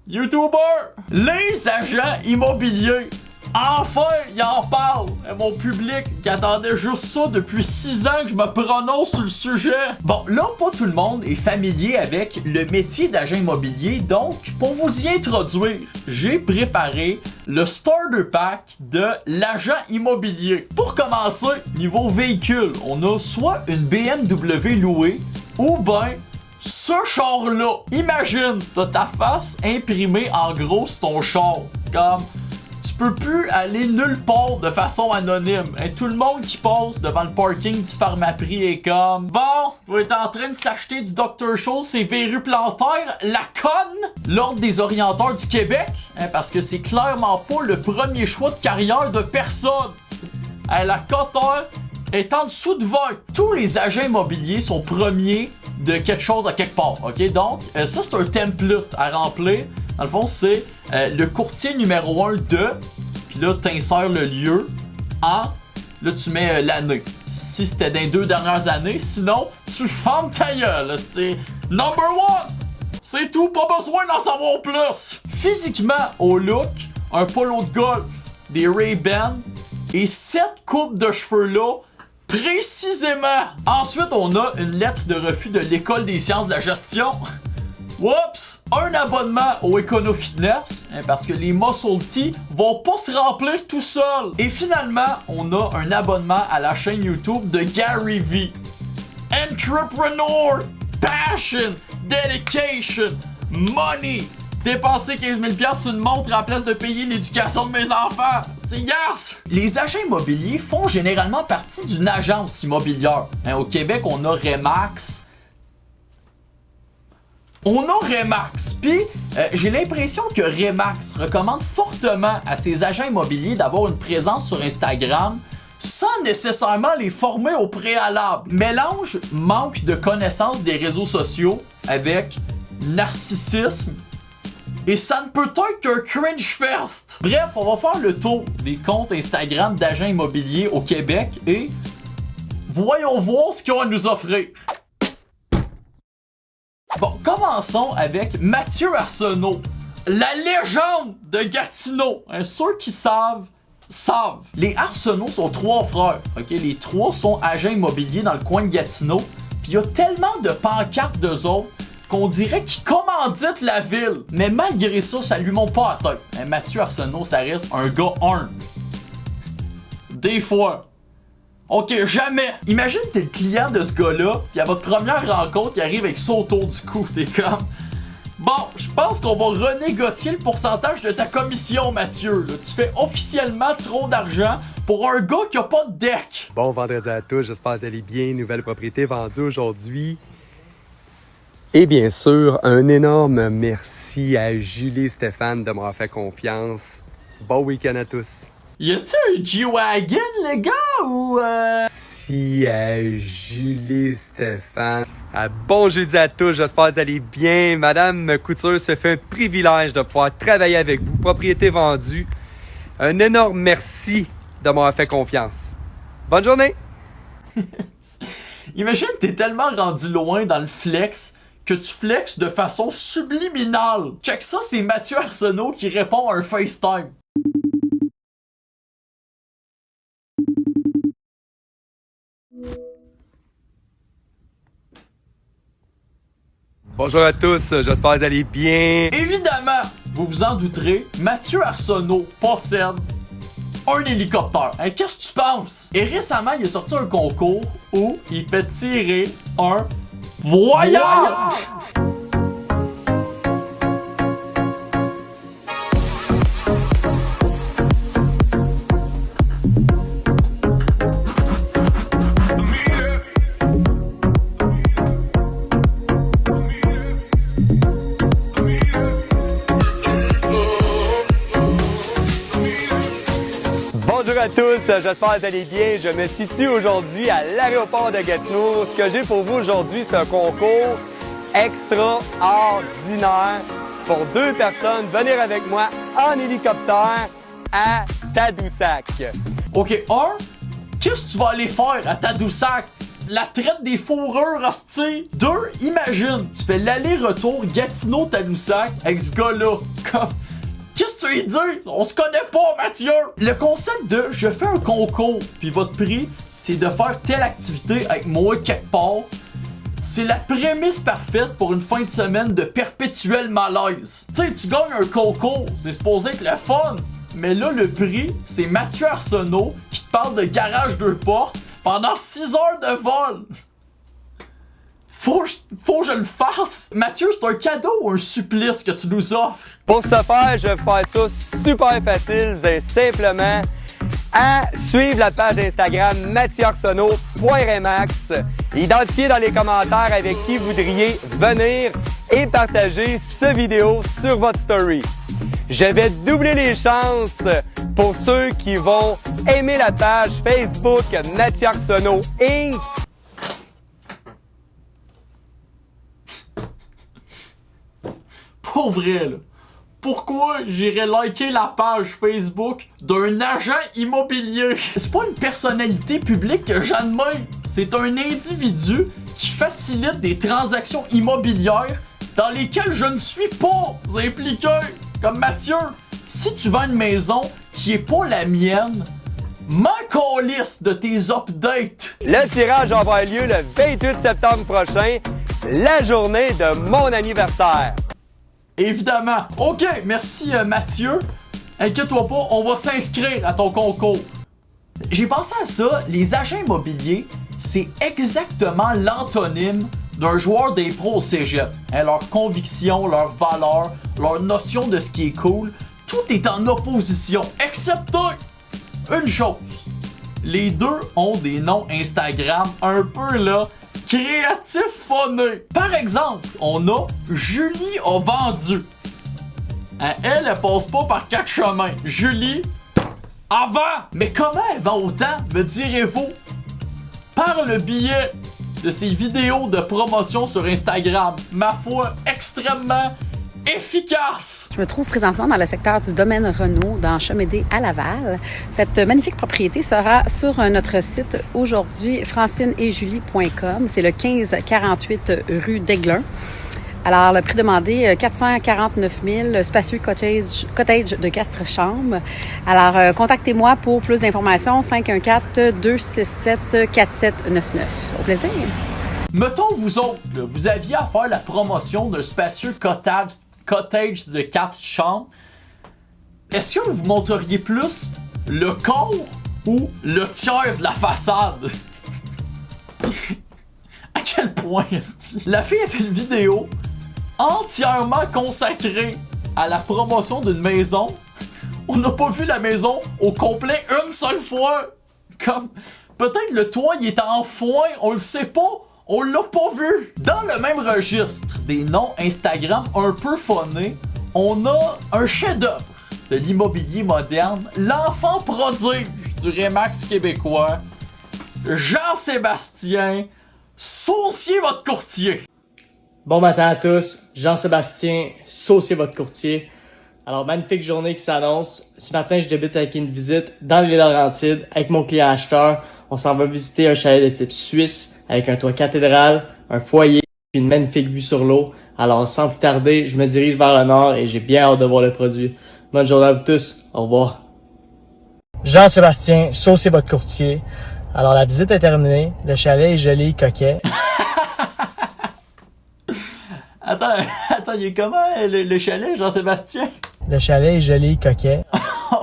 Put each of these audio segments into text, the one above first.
YouTuber! Les agents immobiliers! Enfin, ils en parlent! Mon public qui attendait juste ça depuis 6 ans que je me prononce sur le sujet! Bon, là, pas tout le monde est familier avec le métier d'agent immobilier, donc, pour vous y introduire, j'ai préparé le starter pack de l'agent immobilier. Pour commencer, niveau véhicule, on a soit une BMW louée, ou ben ce char-là. Imagine, t'as ta face imprimée en gros sur ton char. Comme, tu peux plus aller nulle part de façon anonyme. Et tout le monde qui passe devant le parking du Pharmaprix est comme, bon, vous êtes en train de s'acheter du Dr. Scholl, c'est verrues plantaires, la conne! L'Ordre des orienteurs du Québec, parce que c'est clairement pas le premier choix de carrière de personne. La coteur est en dessous de 20. Tous les agents immobiliers sont premiers de quelque chose à quelque part, ok? Donc, ça, c'est un template à remplir. Dans le fond, c'est le courtier numéro 1 de, puis là, t'insères le lieu en, là, tu mets l'année. Si c'était dans les 2 dernières années, sinon, tu fermes ta gueule, c'est number 1! C'est tout, pas besoin d'en savoir plus! Physiquement, au look, un polo de golf, des Ray-Ban et 7 coupes de cheveux là, précisément! Ensuite, on a une lettre de refus de l'École des sciences de la gestion. Oups! Un abonnement au Econo Fitness, parce que les Muscle T vont pas se remplir tout seuls. Et finalement, on a un abonnement à la chaîne YouTube de Gary V. Entrepreneur, passion, dedication, money. Dépenser 15 000$ sur une montre à la place de payer l'éducation de mes enfants. C'est yes! Les agents immobiliers font généralement partie d'une agence immobilière. Au Québec, on a Remax. Puis j'ai l'impression que Remax recommande fortement à ses agents immobiliers d'avoir une présence sur Instagram sans nécessairement les former au préalable. Mélange manque de connaissance des réseaux sociaux avec narcissisme. Et ça ne peut être qu'un cringe fest. Bref, on va faire le tour des comptes Instagram d'agents immobiliers au Québec et voyons voir ce qu'ils ont à nous offrir. Bon, commençons avec Mathieu Arsenault, la légende de Gatineau. Ceux qui savent. Les Arsenault sont 3 frères. Ok, les 3 sont agents immobiliers dans le coin de Gatineau. Puis il y a tellement de pancartes d'eux autres qu'on dirait qu'ils commanditent la ville. Mais malgré ça, ça lui monte pas à la tête. Mathieu Arsenault, ça reste un gars humble. Des fois. Ok, jamais. Imagine t'es le client de ce gars-là, puis à votre première rencontre, il arrive avec ça autour du cou. T'es comme, bon, je pense qu'on va renégocier le pourcentage de ta commission, Mathieu. Là, tu fais officiellement trop d'argent pour un gars qui a pas de deck. Bon vendredi à tous, j'espère que vous allez bien. Nouvelle propriété vendue aujourd'hui. Et bien sûr, un énorme merci à Julie et Stéphane de m'avoir fait confiance. Bon week-end à tous. Y a-tu un G-Wagon, les gars, ou Merci à Julie et Stéphane. Bon jeudi à tous, j'espère que vous allez bien. Madame Couture, se fait un privilège de pouvoir travailler avec vous. Propriété vendue. Un énorme merci de m'avoir fait confiance. Bonne journée! Imagine t'es tellement rendu loin dans le flex que tu flexes de façon subliminale. Check ça, c'est Mathieu Arsenault qui répond à un FaceTime. Bonjour à tous, j'espère que vous allez bien. Évidemment, vous vous en douterez, Mathieu Arsenault possède un hélicoptère. Qu'est-ce que tu penses? Et récemment, il a sorti un concours où il fait tirer un voyage! Bonjour à tous, j'espère que vous allez bien. Je me situe aujourd'hui à l'aéroport de Gatineau. Ce que j'ai pour vous aujourd'hui, c'est un concours extraordinaire pour 2 personnes. Venir avec moi en hélicoptère à Tadoussac. Ok, qu'est-ce que tu vas aller faire à Tadoussac? La traite des fourrures, hostie. 2, imagine, tu fais l'aller-retour Gatineau-Tadoussac avec ce gars-là. Comme... Qu'est-ce que tu lui dis? On se connaît pas, Mathieu! Le concept de je fais un concours, puis votre prix, c'est de faire telle activité avec moi quelque part. C'est la prémisse parfaite pour une fin de semaine de perpétuel malaise. Tu sais, tu gagnes un concours, c'est supposé être le fun. Mais là, le prix, c'est Mathieu Arsenault qui te parle de garage 2 portes pendant 6 heures de vol. Faut que je le fasse. Mathieu, c'est un cadeau ou un supplice que tu nous offres? Pour ce faire, je vais faire ça super facile. Vous avez simplement à suivre la page Instagram mathieuarsenault.remax, identifier dans les commentaires avec qui vous voudriez venir et partager cette vidéo sur votre story. Je vais doubler les chances pour ceux qui vont aimer la page Facebook Mathieu Arsenault Inc. Pour vrai, là. Pourquoi j'irais liker la page Facebook d'un agent immobilier? C'est pas une personnalité publique que j'admire. C'est un individu qui facilite des transactions immobilières dans lesquelles je ne suis pas impliqué. Comme Mathieu, si tu vends une maison qui est pas la mienne, m'en calisse de tes updates. Le tirage va avoir lieu le 28 septembre prochain, la journée de mon anniversaire. Évidemment. OK, merci Mathieu. Inquiète-toi pas, on va s'inscrire à ton concours. J'ai pensé à ça, les agents immobiliers, c'est exactement l'antonyme d'un joueur d'impro au cégep. Hein, leurs convictions, leurs valeurs, leur notion de ce qui est cool, tout est en opposition, excepté une chose. Les deux ont des noms Instagram un peu là, créatifs phonés. Par exemple, on a Julie a vendu. Hein, elle passe pas par 4 chemins. Julie a vend. Mais comment elle vend autant, me direz-vous? Par le biais de ses vidéos de promotion sur Instagram. Ma foi, extrêmement efficace! Je me trouve présentement dans le secteur du domaine Renault, dans Chemédé à Laval. Cette magnifique propriété sera sur notre site aujourd'hui, francineetjulie.com. C'est le 1548 rue d'Aiglun. Alors, le prix demandé, 449 000, spacieux cottage de 4 chambres. Alors, contactez-moi pour plus d'informations, 514-267-4799. Au plaisir! Mettons, vous autres, là, vous aviez à faire la promotion d'un spacieux cottage de 4 chambres. Est-ce que vous montreriez plus le corps ou le tiers de la façade? À quel point est-ce? La fille a fait une vidéo entièrement consacrée à la promotion d'une maison. On n'a pas vu la maison au complet une seule fois. Comme peut-être le toit il est en foin, on le sait pas. On l'a pas vu! Dans le même registre des noms Instagram un peu phonés, on a un chef-d'œuvre de l'immobilier moderne, l'enfant prodige du Remax québécois, Jean-Sébastien, sauciez votre courtier! Bon matin à tous, Jean-Sébastien, sauciez votre courtier. Alors, magnifique journée qui s'annonce. Ce matin, je débute avec une visite dans les Laurentides avec mon client acheteur. On s'en va visiter un chalet de type suisse avec un toit cathédrale, un foyer et une magnifique vue sur l'eau. Alors, sans plus tarder, je me dirige vers le nord et j'ai bien hâte de voir le produit. Bonne journée à vous tous. Au revoir. Jean-Sébastien, sauciez votre courtier. Alors, la visite est terminée. Le chalet est joli, coquet. Attends, il est comment le chalet, Jean-Sébastien? Le chalet est joli, coquet.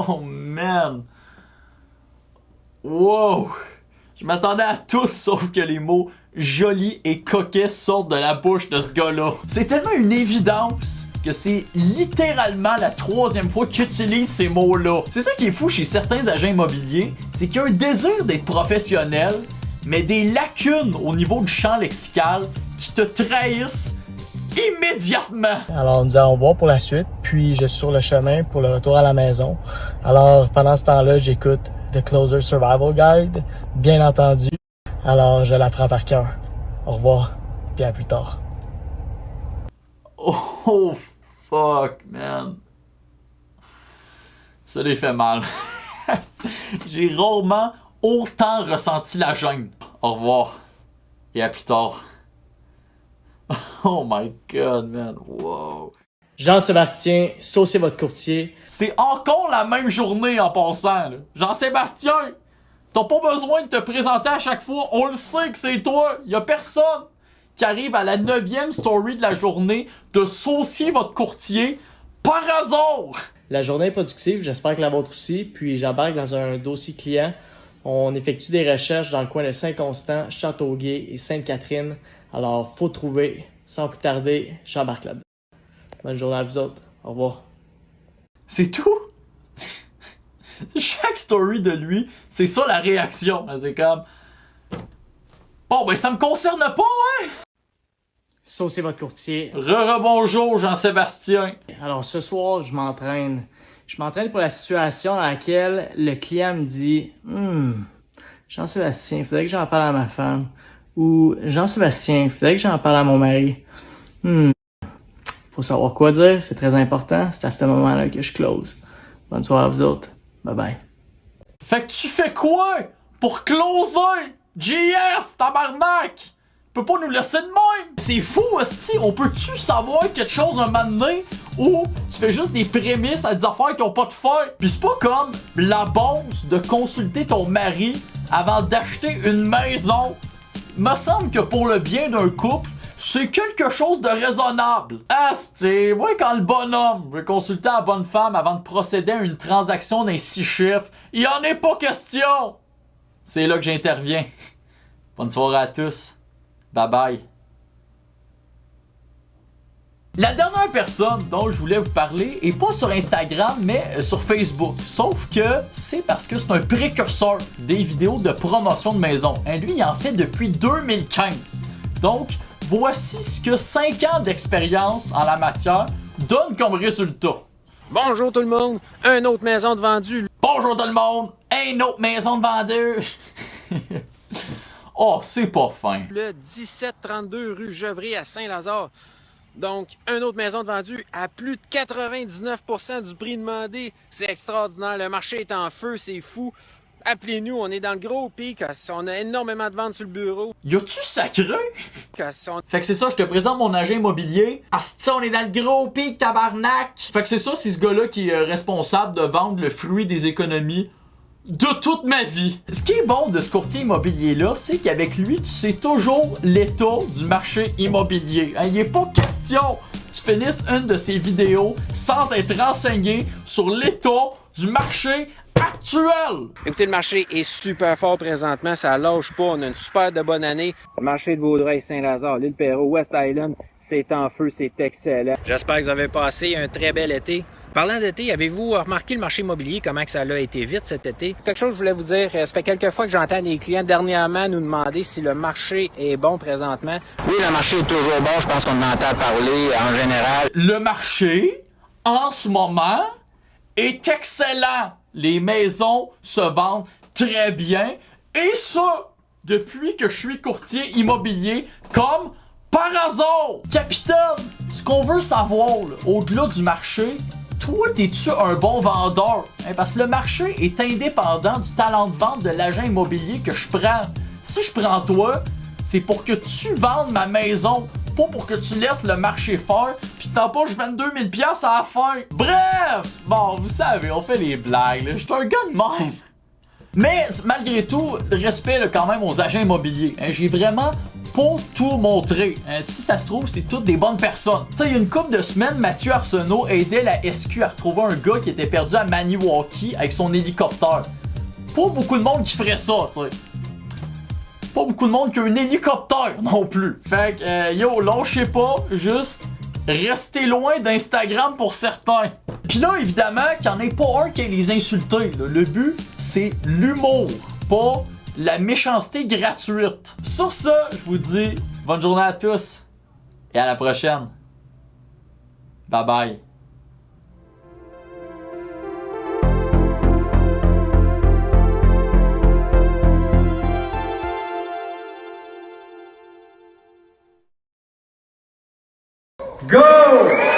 Oh man! Wow! Je m'attendais à tout sauf que les mots joli et coquet sortent de la bouche de ce gars-là. C'est tellement une évidence que c'est littéralement la 3e fois qu'il utilise ces mots-là. C'est ça qui est fou chez certains agents immobiliers, c'est qu'il y a un désir d'être professionnel, mais des lacunes au niveau du champ lexical qui te trahissent immédiatement. Alors, nous allons voir pour la suite, puis je suis sur le chemin pour le retour à la maison. Alors, pendant ce temps-là, j'écoute The Closer Survival Guide, bien entendu. Alors, je l'apprends par cœur. Au revoir, puis à plus tard. Oh, fuck, man. Ça lui fait mal. J'ai rarement autant ressenti la gêne. Au revoir. Et à plus tard. Oh my god, man. Wow. Jean-Sébastien, saucez votre courtier. C'est encore la même journée en passant, là. Jean-Sébastien, t'as pas besoin de te présenter à chaque fois. On le sait que c'est toi. Y a personne qui arrive à la 9e story de la journée de saucier votre courtier par hasard. La journée est productive, j'espère que la vôtre aussi. Puis j'embarque dans un dossier client. On effectue des recherches dans le coin de Saint-Constant, Châteauguay et Sainte-Catherine. Alors, faut trouver. Sans plus tarder, j'embarque là-dedans. Bonne journée à vous autres. Au revoir. C'est tout. Chaque story de lui, c'est ça la réaction. C'est comme... Bon, ben ça me concerne pas, hein? Saucez votre courtier. Rebonjour, Jean-Sébastien. Alors, ce soir, je m'entraîne. Je m'entraîne pour la situation dans laquelle le client me dit Jean-Sébastien, il faudrait que j'en parle à ma femme. Ou Jean-Sébastien, il faudrait que j'en parle à mon mari. Faut savoir quoi dire, c'est très important. C'est à ce moment-là que je close. Bonne soirée à vous autres. Bye bye. Fait que tu fais quoi pour closer? JS, tabarnak! Peut pas nous laisser de même! C'est fou, hostie! On peut-tu savoir quelque chose un moment donné où tu fais juste des prémices à des affaires qui ont pas de fin? Pis c'est pas comme la base de consulter ton mari avant d'acheter une maison. Me semble que pour le bien d'un couple, c'est quelque chose de raisonnable. Asti, moi quand le bonhomme veut consulter la bonne femme avant de procéder à une transaction d'un 6 chiffres, il en est pas question! C'est là que j'interviens. Bonne soirée à tous. Bye bye. La dernière personne dont je voulais vous parler est pas sur Instagram, mais sur Facebook. Sauf que c'est parce que c'est un précurseur des vidéos de promotion de maison. Lui, il en fait depuis 2015. Donc, voici ce que 5 ans d'expérience en la matière donnent comme résultat. Bonjour tout le monde, une autre maison de vendue. Bonjour tout le monde, une autre maison de vendue. Oh, c'est pas fin. Le 1732 rue Gevrey à Saint-Lazare. Donc, une autre maison de vendue à plus de 99% du prix demandé. C'est extraordinaire, le marché est en feu, c'est fou. Appelez-nous, on est dans le gros pic, on a énormément de ventes sur le bureau. Y a-tu sacré? Fait que c'est ça, je te présente mon agent immobilier. Asti, on est dans le gros pic, tabarnak! Fait que c'est ça, c'est ce gars-là qui est responsable de vendre le fruit des économies de toute ma vie. Ce qui est bon de ce courtier immobilier-là, c'est qu'avec lui, tu sais toujours l'état du marché immobilier. Il n'est pas question que tu finisses une de ses vidéos sans être renseigné sur l'état du marché actuel. Écoutez, le marché est super fort présentement, ça lâche pas, on a une super de bonne année. Le marché de Vaudreuil, Saint-Lazare, l'île Perrot, West Island, c'est en feu, c'est excellent. J'espère que vous avez passé un très bel été. Parlant d'été, avez-vous remarqué le marché immobilier, comment que ça a été vite cet été? Quelque chose que je voulais vous dire, ça fait quelques fois que j'entends des clients dernièrement nous demander si le marché est bon présentement. Oui, le marché est toujours bon, je pense qu'on en entend parler en général. Le marché, en ce moment, est excellent. Les maisons se vendent très bien. Et ça, depuis que je suis courtier immobilier, comme par hasard. Capitaine, ce qu'on veut savoir, là, au-delà du marché, toi, t'es-tu un bon vendeur? Parce que le marché est indépendant du talent de vente de l'agent immobilier que je prends. Si je prends toi, c'est pour que tu vendes ma maison, pas pour que tu laisses le marché faire pis t'empoches 22 000 $ à la fin. Bref! Bon, vous savez, on fait les blagues, là. J'suis un gars de même. Mais, malgré tout, respect là, quand même aux agents immobiliers. J'ai vraiment pas tout montré. Si ça se trouve, c'est toutes des bonnes personnes. Tu sais, il y a une couple de semaines, Mathieu Arsenault aidait la SQ à retrouver un gars qui était perdu à Maniwaki avec son hélicoptère. Pas beaucoup de monde qui ferait ça, tu sais. Pas beaucoup de monde qui a un hélicoptère non plus. Fait que, yo, lâchez pas, juste restez loin d'Instagram pour certains. Pis là, évidemment, qu'il n'y en ait pas un qui ait les insulter. Là. Le but, c'est l'humour, pas la méchanceté gratuite. Sur ça, je vous dis bonne journée à tous et à la prochaine. Bye bye. Go!